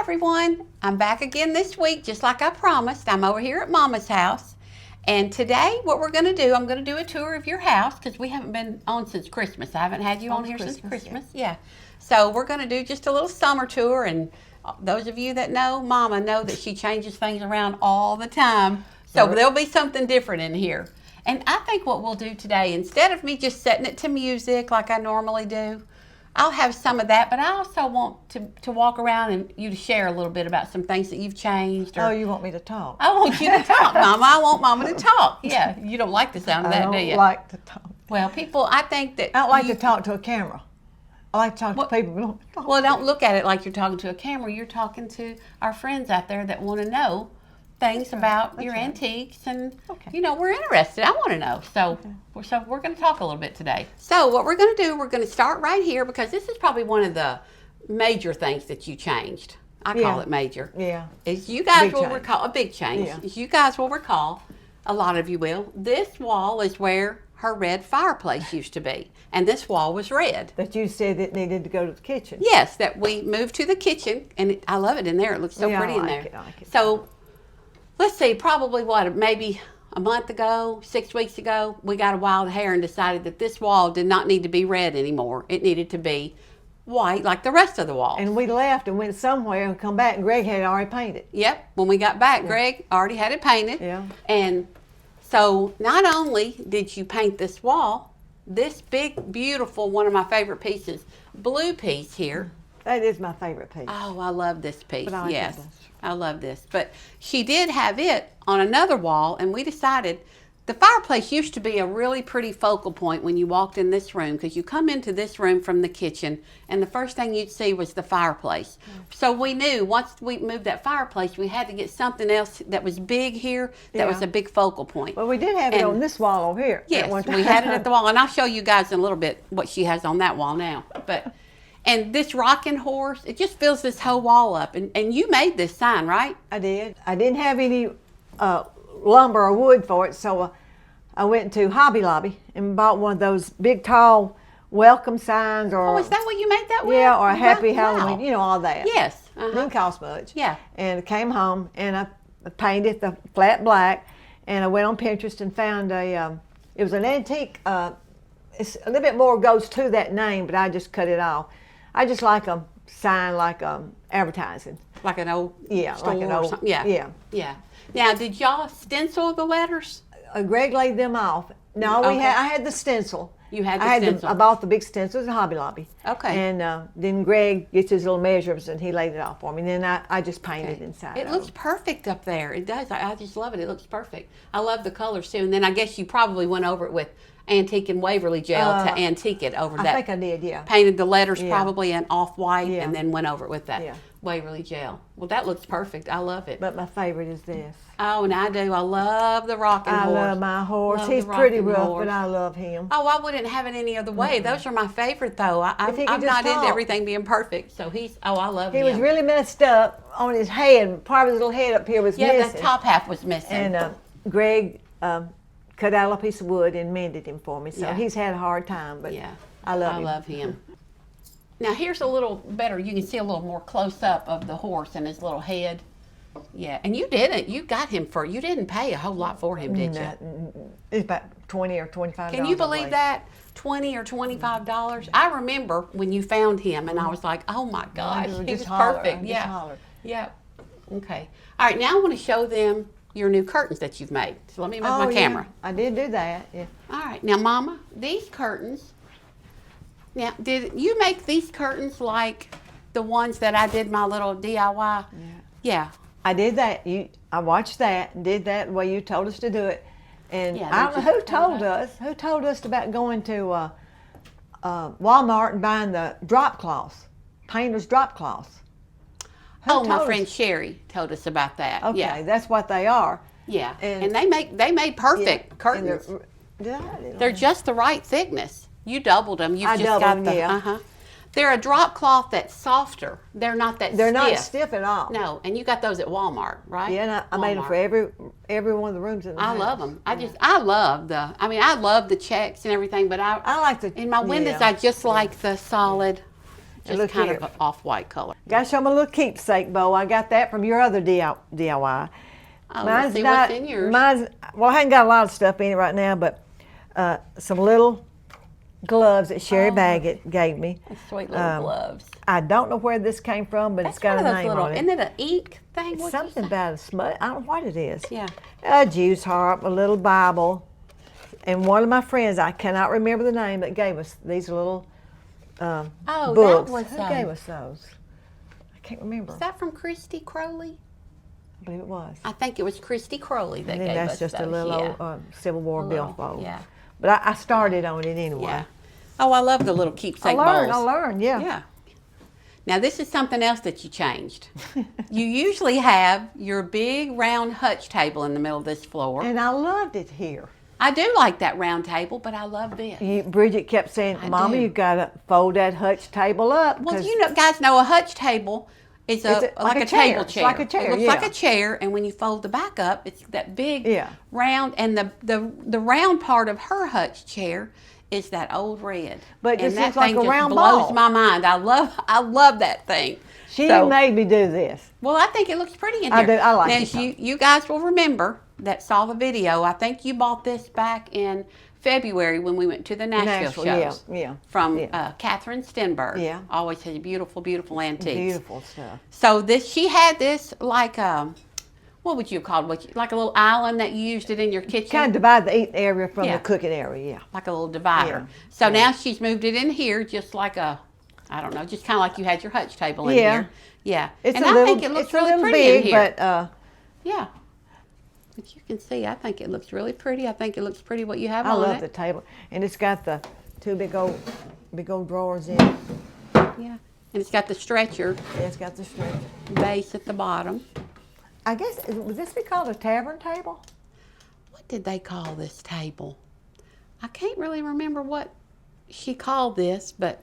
everyone, I'm back again this week just like I promised. I'm over here at Mama's house, and today what we're going to do, I'm going to do a tour of your house because we haven't been on since Christmas. I haven't had you on here since Christmas. Yeah. So we're going to do just a little summer tour, and those of you that know Mama know that she changes things around all the time. So there'll be something different in here. And I think what we'll do today, instead of me just setting it to music like I normally do, I'll have some of that, but I also want to walk around and you to share a little bit about some things that you've changed. Oh, you want me to talk? I want you to talk, Mama. I want Mama to talk. Yeah, you don't like the sound of that, do you? I don't like to talk. Well, people, I think that I don't like to talk to a camera. I like to talk to people who don't talk. Well, don't look at it like you're talking to a camera. You're talking to our friends out there that want to know things about your antiques, and you know, we're interested. I want to know. So we're going to talk a little bit today. So what we're going to do, we're going to start right here because this is probably one of the major things that you changed. I call it major. Yeah. As you guys will recall, a big change. Yeah. As you guys will recall, a lot of you will, this wall is where her red fireplace used to be. And this wall was red. That you said it needed to go to the kitchen. Yes, that we moved to the kitchen, and I love it in there. It looks so pretty in there. I like it. So let's see, probably maybe a month ago, 6 weeks ago, we got a wild hair and decided that this wall did not need to be red anymore. It needed to be white like the rest of the walls. And we left and went somewhere and come back and Greg had it already painted. Yep, when we got back, Greg already had it painted. Yeah. And so not only did you paint this wall, this big, beautiful, one of my favorite pieces, blue piece here. That is my favorite piece. Oh, I love this piece. But Yes, I love this. But she did have it on another wall, and we decided the fireplace used to be a really pretty focal point when you walked in this room, because you come into this room from the kitchen, and the first thing you'd see was the fireplace. So we knew once we moved that fireplace, we had to get something else that was big here, that was a big focal point. Well, we did have it on this wall over here. Yes, we had it at the wall, and I'll show you guys in a little bit what she has on that wall now. And this rocking horse, it just fills this whole wall up. And you made this sign, right? I did. I didn't have any lumber or wood for it, so I went to Hobby Lobby and bought one of those big, tall welcome signs. Or is that what you made that with? Yeah, or a Happy Halloween, you know, all that. Yes. Didn't cost much. Yeah. And I came home and I painted the flat black, and I went on Pinterest and found it was an antique, it's a little bit more goes to that name, but I just cut it off. I just like a sign, like advertising. Like an old store like an old, or something. Yeah. Now, did y'all stencil the letters? Greg laid them off. No, I had the stencil. You had the stencil. I bought the big stencils at Hobby Lobby. Okay. And then Greg gets his little measurements and he laid it off for me. And then I just painted inside. It looks perfect up there. It does. I just love it. It looks perfect. I love the colors too. And then I guess you probably went over it with antique and Waverly gel to antique it over that. I think I did, yeah. Painted the letters probably in off-white and then went over it with that. Yeah. Waverly gel. Well, that looks perfect. I love it. But my favorite is this. Oh, and I do. I love the rocking horse. I love my horse. He's pretty rough, but I love him. Oh, I wouldn't have it any other way. Those are my favorite, though. I'm not into everything being perfect. So I love him. He was really messed up on his head. Part of his little head up here was missing. Yeah, the top half was missing. And Greg cut out a piece of wood and mended him for me. So he's had a hard time, but I love him. Now here's a little better. You can see a little more close up of the horse and his little head. Yeah, and you didn't. You got him you didn't pay a whole lot for him, did you? It's about $20 or $25. Can you believe that? $20 or $25? I remember when you found him, and I was like, oh my gosh, he was perfect. Yeah. Okay. All right, now I want to show them your new curtains that you've made. So let me move my camera. I did do that. Yeah. All right, now Mama, these curtains. Now, did you make these curtains like the ones that I did my little DIY? Yeah. I did that. I watched that and did that the way you told us to do it. And I don't know who told us about going to Walmart and buying the drop cloths, painter's drop cloths. My friend Sherry told us about that. Okay, that's what they are. Yeah, and they made perfect curtains. They're just the right thickness. You doubled them. You've just got the They're a drop cloth that's softer. They're not that stiff. They're not stiff at all. No, and you got those at Walmart, right? Yeah, and I made them for every one of the rooms in the house. I love them. I love the checks and everything, but I like the, in my windows, I just like the solid. Just look kind here. of an off-white color. Got to show my little keepsake bowl. I got that from your other DIY. Oh, let's see what's in yours. Well, I haven't got a lot of stuff in it right now, but some little gloves that Sherry Baggett gave me. Sweet little gloves. I don't know where this came from, but it's got a name on it. Isn't it an ink thing? It's something about a smut. I don't know what it is. Yeah. A juice harp, a little Bible, and one of my friends, I cannot remember the name, that gave us these little books. That was Who gave us those? I can't remember. Is that from Christy Crowley? I believe it was. I think it was Christy Crowley that And gave then us that's just those. a little old Civil War billfold. Yeah. But I started on it anyway. Yeah. Oh, I love the little keepsake bowls. I learned, yeah. Yeah. Now this is something else that you changed. You usually have your big round hutch table in the middle of this floor. And I loved it here. I do like that round table, but I love this. Bridget kept saying, Mama, do. you got to fold that hutch table up. Well, guys know a hutch table is like a table chair. It's like a chair, It looks like a chair, and when you fold the back up, it's that big round, and the round part of her hutch chair is that old red. But and it that looks like thing a round just blows ball. my mind. I love that thing. She made me do this. Well, I think it looks pretty in here. I do. I like now, it. You guys will remember that saw the video. I think you bought this back in February when we went to the Nashville shows. From Catherine Stenberg. Yeah. Always has beautiful, beautiful antiques. Beautiful stuff. So she had this like what would you have called it? Like a little island that you used it in your kitchen? Kind of divide the eating area from the cooking area, yeah. Like a little divider. Yeah. So now she's moved it in here just like I don't know, just kind of like you had your hutch table in here. Yeah. It's I think it looks really pretty big, in here. But yeah. But you can see, I think it looks really pretty. I think it looks pretty what you have on it. I love the table. And it's got the two big old drawers in it. Yeah. And it's got the stretcher. Yeah, it's got the stretcher. Base at the bottom. I guess, would this be called a tavern table? What did they call this table? I can't really remember what she called this, but,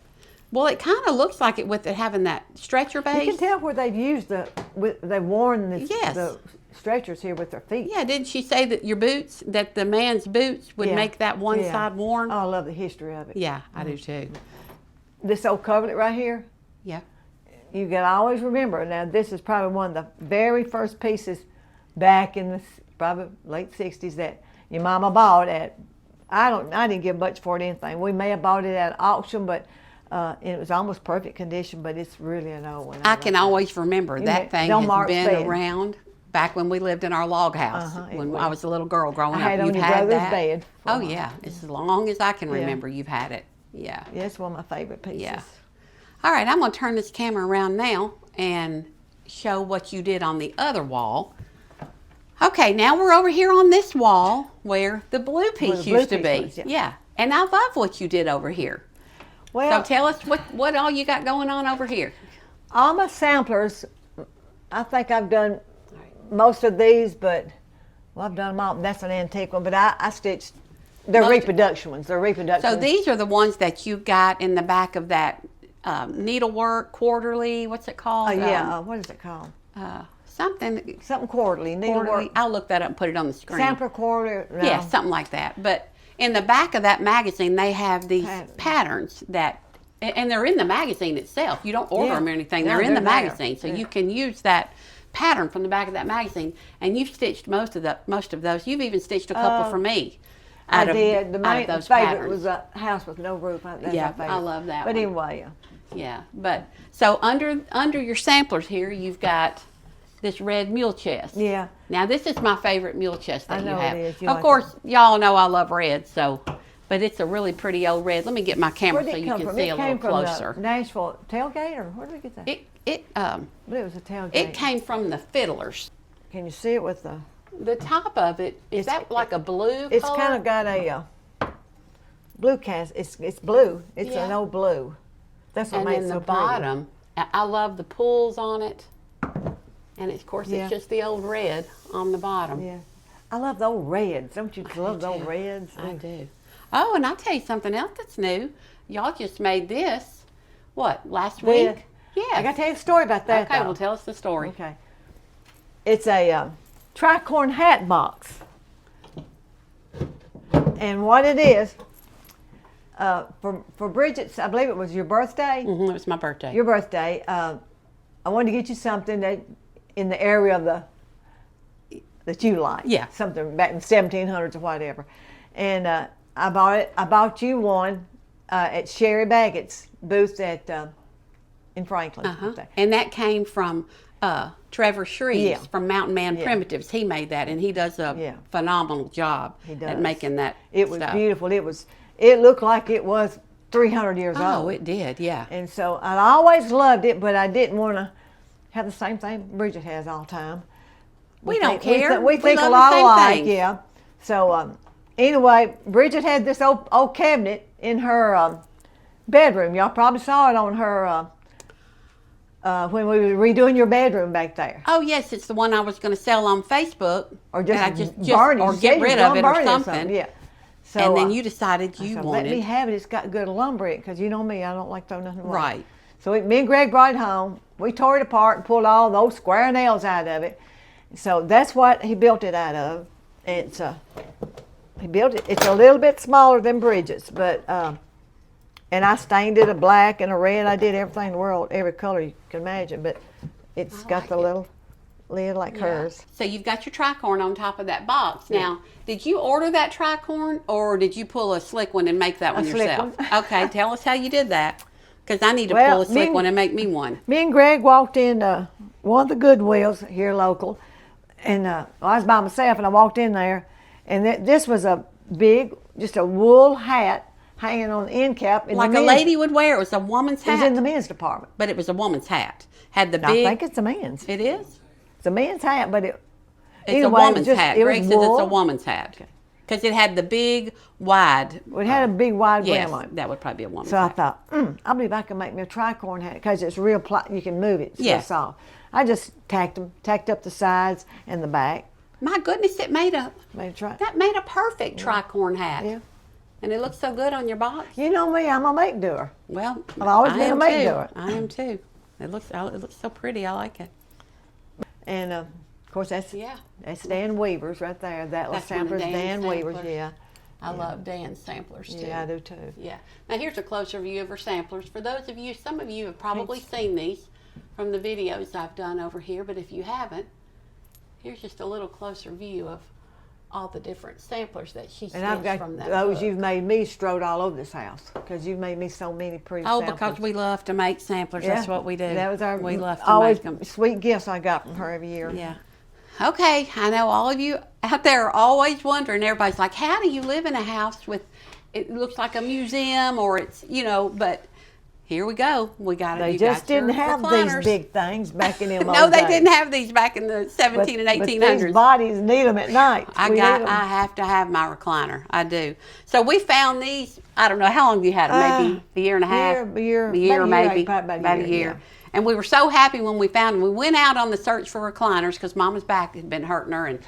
well, it kind of looks like it with it having that stretcher base. You can tell where they've used they've worn Yes. the stretchers here with their feet. Yeah, didn't she say that your boots, that the man's boots would make that one side worn? Oh, I love the history of it. Yeah, I do too. This old coverlet right here, Yeah. you got to always remember, now this is probably one of the very first pieces back in the probably late 60s that your mama bought at, I didn't give much for it anything. We may have bought it at auction, but it was almost perfect condition, but it's really an old one. I can always remember that thing Don has Mark's been bed. around back when we lived in our log house. When I was a little girl growing I up. had on You've your had brother's that. bed. Oh yeah, as long as I can remember, you've had it. Yeah. Yeah, it's one of my favorite pieces. Yeah. All right, I'm going to turn this camera around now and show what you did on the other wall. Okay, now we're over here on this wall where the blue piece used to be. Yeah, and I love what you did over here. Well, So tell us what all you got going on over here. all my samplers, I think I've done most of these, but I've done them all. That's an antique one, but I stitched. They're reproduction ones. They're reproduction. So these are the ones that you got in the back of that needlework quarterly. What's it called? What is it called? Something Quarterly needlework. quarterly. I'll look that up and put it on the screen. Sampler quarterly. No. Yeah, something like that. But in the back of that magazine, they have these patterns that, and they're in the magazine itself. You don't order them or anything. They're in the magazine, so you can use that pattern from the back of that magazine. And you've stitched most of those. You've even stitched a couple for me. I did. The main those favorite patterns. was a house with no roof. That's Yeah, my favorite. I love that But one. anyway, Yeah, but so under your samplers here, you've got this red mule chest. yeah. Now this is my favorite mule chest that I know you have. it is. You Of like course, y'all know I love red, so, but it's a really pretty old red. Let me get my camera Where so did it you come can from? see It a little came from closer. the Nashville tailgate, or where did we get that? I But it was a tailgate. it came from the Fiddlers. Can you see it with The top of it is that like a blue It's color? kind of got a blue cast. It's blue. It's an Yeah. old blue. That's what and makes then it so the pretty. bottom. I love the pulls on it, and of course Yeah. it's just the old red on the bottom. Yeah. I love the old reds. Don't you love the old reds? I do. Oh, and I'll tell you something else that's new. Y'all just made this, what, last week? Yeah. I got to tell you a story about that. Okay, though. well, tell us the story. Okay. It's a tricorn hat box. And what it is, for Bridget's, I believe it was your birthday. It was my birthday. Your birthday. I wanted to get you something that in the area of that you like. Yeah. Something back in the 1700s or whatever. And I bought it. I bought you one at Sherry Baggett's booth at in Franklin. And that came from Trevor Shreves from Mountain Man Primitives. He made that, and he does a phenomenal job at making that. It was beautiful. It looked like it was 300 years old. Oh, it did, yeah. And so I always loved it, but I didn't want to have the same thing Bridget has all the time. We don't care. We think love a lot the same alike, things. yeah. So anyway, Bridget had this old cabinet in her bedroom. Y'all probably saw it on her when we were redoing your bedroom back there. Oh yes, it's the one I was going to sell on Facebook, Or just and I just burn it, or get rid of it or something. Yeah. So, and then you decided you said, wanted. Let me have it. It's got good lumber in it, because you know me, I don't like throwing nothing away. Right. So me and Greg brought it home. We tore it apart and pulled all those square nails out of it. So that's what he built it out of. It's he built it. It's a little bit smaller than Bridget's, but and I stained it a black and a red. I did everything in the world, every color you can imagine. But it's got the little lid like hers. So you've got your tricorn on top of that box. Now, did you order that tricorn, or did you pull a slick one and make that one yourself? Okay, tell us how you did that, because I need to pull a slick one and make me one. Me and Greg walked in one of the Goodwills here local, and I was by myself, and I walked in there, and this was a big, just a wool hat hanging on the end cap. Like a lady would wear. It was a woman's hat. It was in the men's department. But it was a woman's hat. Had the big. I think it's a man's. It is? It's a man's hat, but it's anyway, a woman's hat. It Greg was says wool. it's a woman's hat. Because it had the big, wide. It had a big, wide yes, brim on it. that would probably be a woman's so hat. So I thought, I believe I can make me a tricorn hat, because it's real, you can move it. It's real soft. I just tacked up the sides and the back. My goodness, that made a perfect tricorn hat. Yeah. And it looks so good on your box. You know me, I'm a make doer. Well, I've always been a make doer. I am too. It looks so pretty. I like it. And of course that's Dan Weaver's right there. That's samplers, Dan Weaver's. Yeah. I love Dan's samplers too. Yeah, I do too. Yeah. Now here's a closer view of her samplers. For those of you, some of you have probably seen these from the videos I've done over here, but if you haven't, here's just a little closer view of all the different samplers that she stitched from that book. And I've got those you've made me strode all over this house, because you've made me so many pretty samplers. Because we love to make samplers. That's what we do. That was we love to make them. Sweet gifts I got from her every year. Yeah. Okay, I know all of you out there are always wondering. Everybody's like, how do you live in a house with, it looks like a museum, or it's, but here we go. We got it. They just didn't have these big things back in them old No, they days. didn't have these back in the 17 and 1800s. But these bodies need them at night. I have to have my recliner. I do. So we found these, I don't know, how long you had them? Maybe a year and a half? A year, maybe. About a year. Yeah. And we were so happy when we found them. We went out on the search for recliners, because Mama's back had been hurting her. And,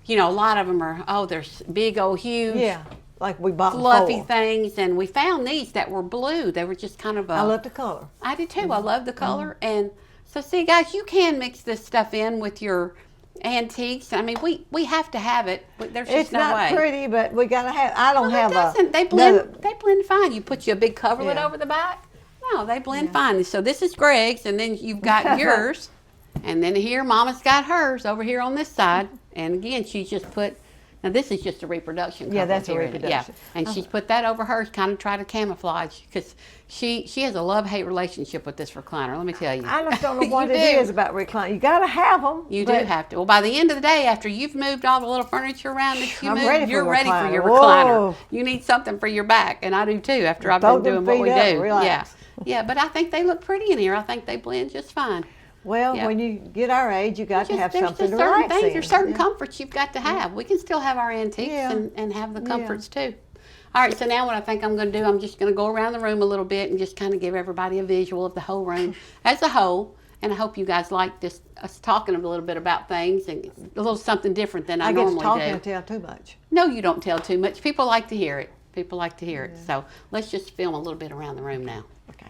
a lot of them are, they're big, old, huge. Yeah. Like we bought fluffy things, and we found these that were blue. They were just kind of I love the color. I did too. I love the color. And so see, guys, you can mix this stuff in with your antiques. I mean, we have to have it. There's just no way. It's not pretty, but we gotta have. I don't have They blend fine. You put you a big coverlet over the back. No, they blend fine. So this is Greg's, and then you've got yours, and then here Mama's got hers over here on this side. And again, she's just put. Now this is just a reproduction. Yeah, that's a reproduction. Yeah, and she's put that over hers, kind of try to camouflage, because she has a love-hate relationship with this recliner. Let me tell you. I just don't know what it is about recliner. You got to have them. You do have to. Well, by the end of the day, after you've moved all the little furniture around that you moved, you're ready for your recliner. You need something for your back, and I do too. After I've been doing what we do, yeah. But I think they look pretty in here. I think they blend just fine. Well, when you get our age, you got to have something to relax in. There's certain comforts you've got to have. We can still have our antiques and have the comforts too. All right, so now what I think I'm going to do, I'm just going to go around the room a little bit and just kind of give everybody a visual of the whole room as a whole. And I hope you guys like us talking a little bit about things and a little something different than I normally do. I get to talk and tell too much. No, you don't tell too much. People like to hear it. People like to hear it. So let's just film a little bit around the room now. Okay.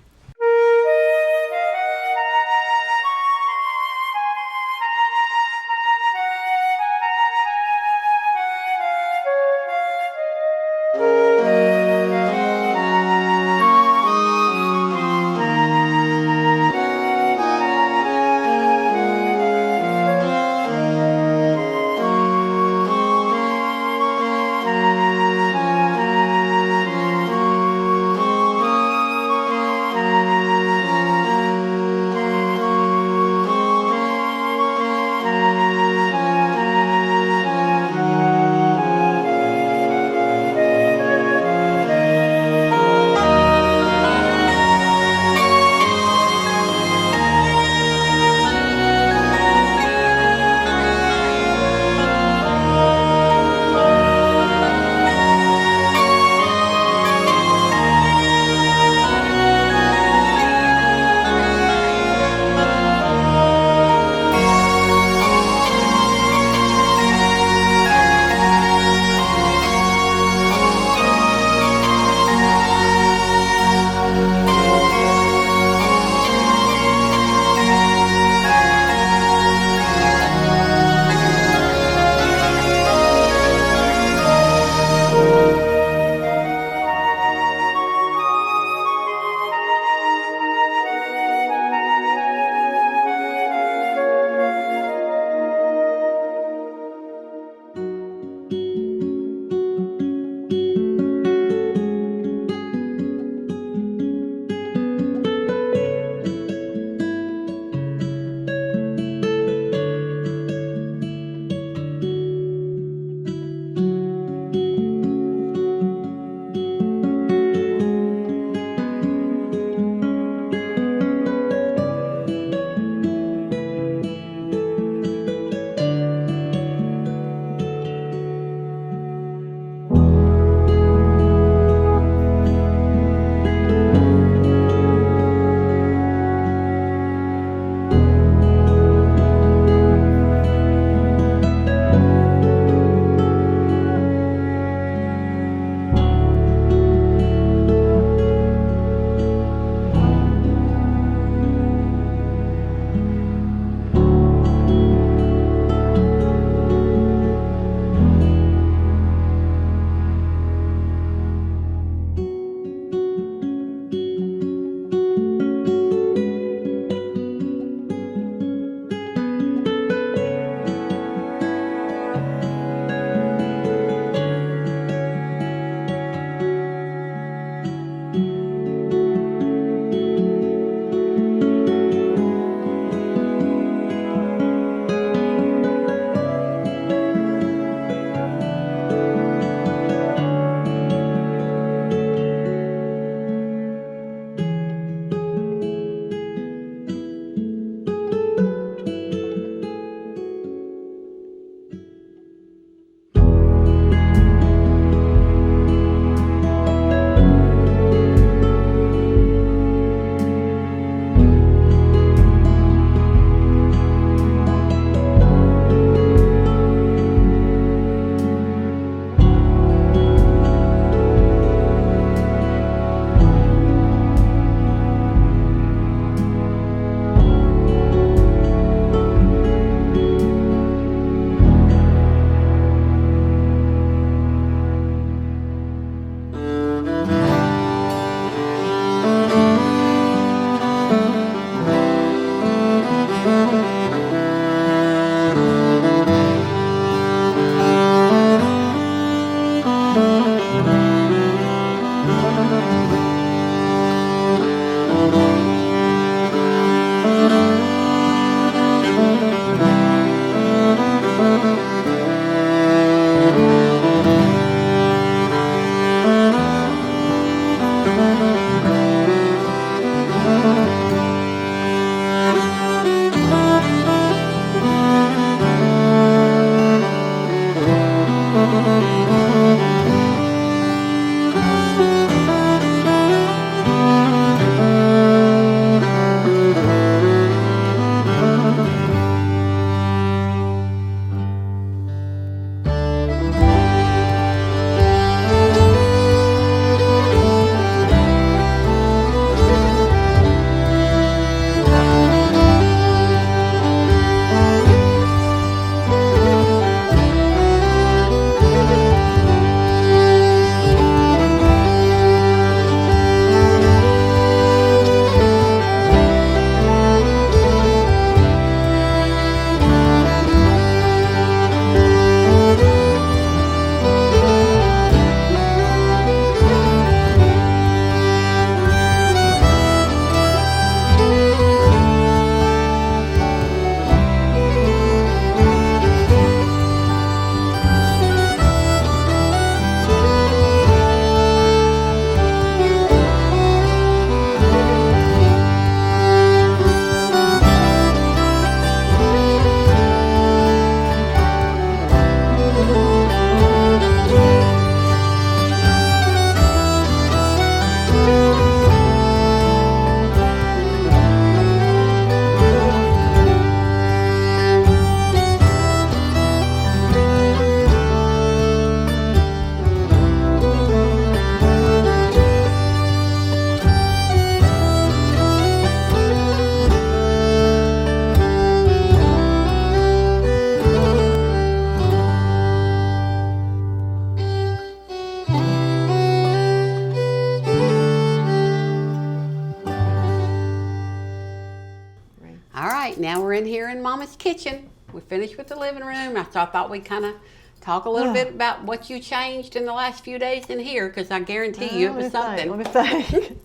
All right, now we're in here in Mama's kitchen. We finished with the living room. I thought we'd kind of talk a little bit about what you changed in the last few days in here, because I guarantee you it was something. Let me think.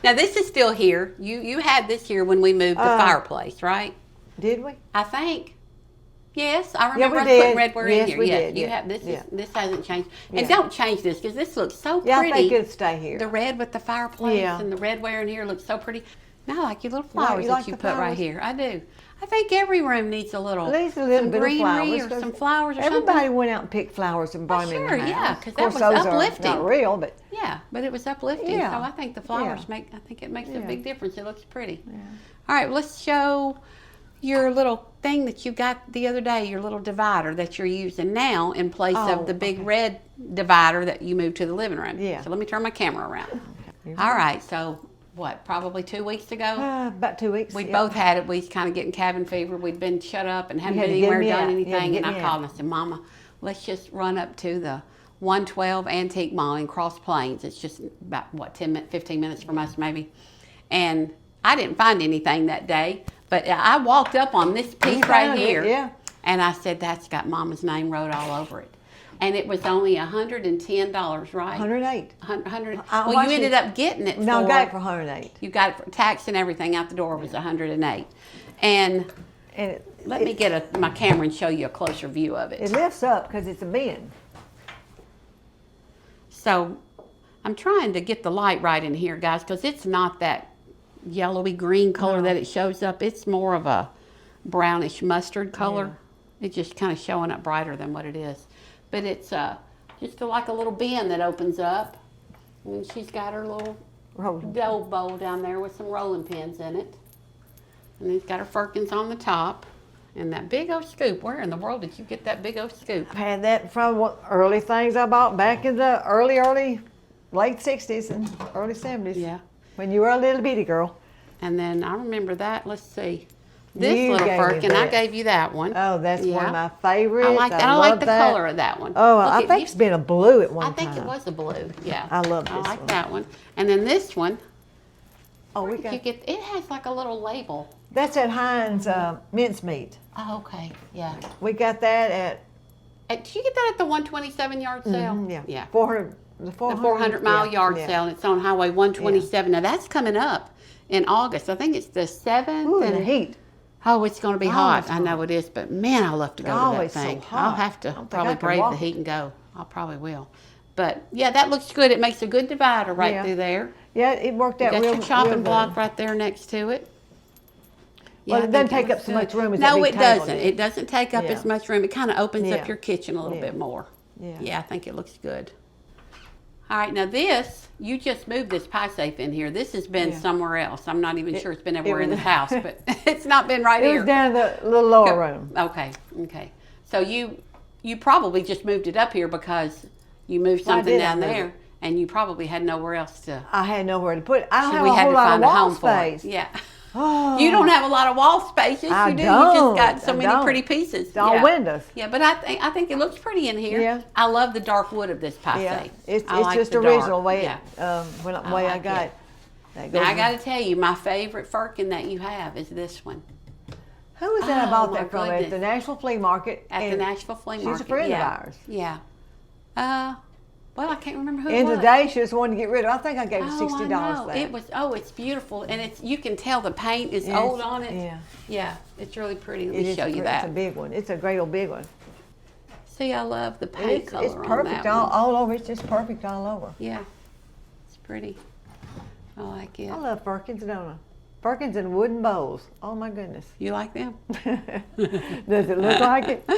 Now this is still here. You had this here when we moved the fireplace, right? Did we? I think. Yes, I remember we us did. putting redware in Yes, here. we Yes, did, you yeah. have this. Yeah. This hasn't changed. Yeah. And don't change this, because this looks so Yeah, pretty. I think it'll stay here. The red with the fireplace Yeah. and the redware in here looks so pretty. Now I like your little flowers you that like you the put right flowers? here. I do. I think every room needs a little, At least a little some bit greenery of flowers. or some flowers or Everybody something. went out and picked flowers and brought them sure, in the house. yeah, 'cause Of that course, was those uplifting. are not real, but Yeah, but it was uplifting. Yeah. So I think the flowers Yeah. I think it makes a Yeah. big difference. It looks pretty. Yeah. All right, let's show your little thing that you got the other day, your little divider that you're using now in place of the big red divider that you moved to the living room. Yeah. So let me turn my camera around. Okay. All right, so what, probably 2 weeks ago? About 2 weeks. We yeah. both had it. We was kind of getting cabin fever. We'd been shut up and hadn't had been to get anywhere me done out. You had to anything. get And I me called out. and I said, Mama, let's just run up to the 112 Antique Mall in Cross Plains. It's just about, 15 minutes from us maybe. And I didn't find anything that day, but I walked up on this piece You right found it, here. yeah. And I said, that's got Mama's name wrote all over it. And it was only $110, right? 108. 100. I Well, watched you ended it. up getting it No, I for... got it for 108. You got it for tax and everything out the door was 108. And And let me get my camera and show you a closer view of it it. lifts up because it's a bin. So I'm trying to get the light right in here, guys, because it's not that yellowy green color that it shows up. It's more of a brownish mustard color. It's just kind of showing up brighter than what it is. But it's just like a little bin that opens up. And she's got her little dough bowl down there with some rolling pins in it. And it's got her firkins on the top. And that big old scoop. Where in the world did you get that big old scoop? I had that from early things I bought back in the late 60s and early 70s. Yeah. When you were a little bitty girl. And then I remember that. Let's see. This You little gave me firkin, I that. gave you that one. Oh, that's one Yeah. of my favorites. I like that. I love like the that. color of that one. Oh, Look I at think you- it's been a blue at one I time. think it was a blue. Yeah. I love I this like one. that one. And then this one. Oh, we Did got you get? It has like a little label. that's at Heinz mincemeat. Oh, okay. Yeah. We got that at Did you get that at the 127 yard sale? yeah, Yeah. 400 The 400 mile yeah, yard yeah. sale, and it's on Highway 127. Now that's coming up in August. I think it's the 7th. Ooh, and the heat. Oh, it's going to be Oh, hot. it's I know hot. it is, but man, I love to go Oh, to that it's so thing. hot. I'll have I to don't think probably I can brave the walk heat and go. I probably will. But yeah, that looks good. It makes a good divider right Yeah. through there. Yeah, it worked You out got real your chopping real block good. right there next to it. Well, I it doesn't think take up looks so good. much room as No, that big it table doesn't. did. It doesn't take up Yeah. as much room. It kind of opens Yeah. up your kitchen a little Yeah. bit more. Yeah. Yeah, I think it looks good. All right, now this, you just moved this pie safe in here. This has been Yeah. somewhere else. I'm not even sure it's been everywhere in was- this house, but it's not been right It here. was down in the little lower room. Okay, okay. So you probably just moved it up here because you moved Why something did I down move there, it? and you probably had nowhere else to. I had nowhere to put it. I don't have we a had whole to lot of find a wall home for space. it. Yeah. Oh, You don't have a lot of wall space. Yes, I you do. don't. You just got so I many don't. pretty pieces. It's all Yeah. windows. Yeah, but I think it looks pretty in here. Yeah. I love the dark wood of this pie Yeah, safe. it's I like just the original dark. way Yeah. way I like got it. it. That Now goes I in- got to tell you, my favorite firkin that you have is this one Who was that I Oh, bought my that from? At goodness. the Nashville Flea Market. at the and Nashville Flea Market. She's a friend yeah. of ours. Yeah. Well, I can't remember who it And was. today she just wanted to get rid of it. I think I gave her Oh, $60 I know. for that. It was. Oh, it's beautiful, and you can tell the paint is Yes, old on it. Yeah. Yeah, it's really pretty. Let It me is show you It's that. a big one. It's a great old big one. See, I love the paint color It's on perfect that all, one. all over. It's just perfect all over. Yeah, it's pretty. I like it. I love Firkins, don't I? Firkins in wooden bowls. Oh my goodness. You like them? Does it look like it?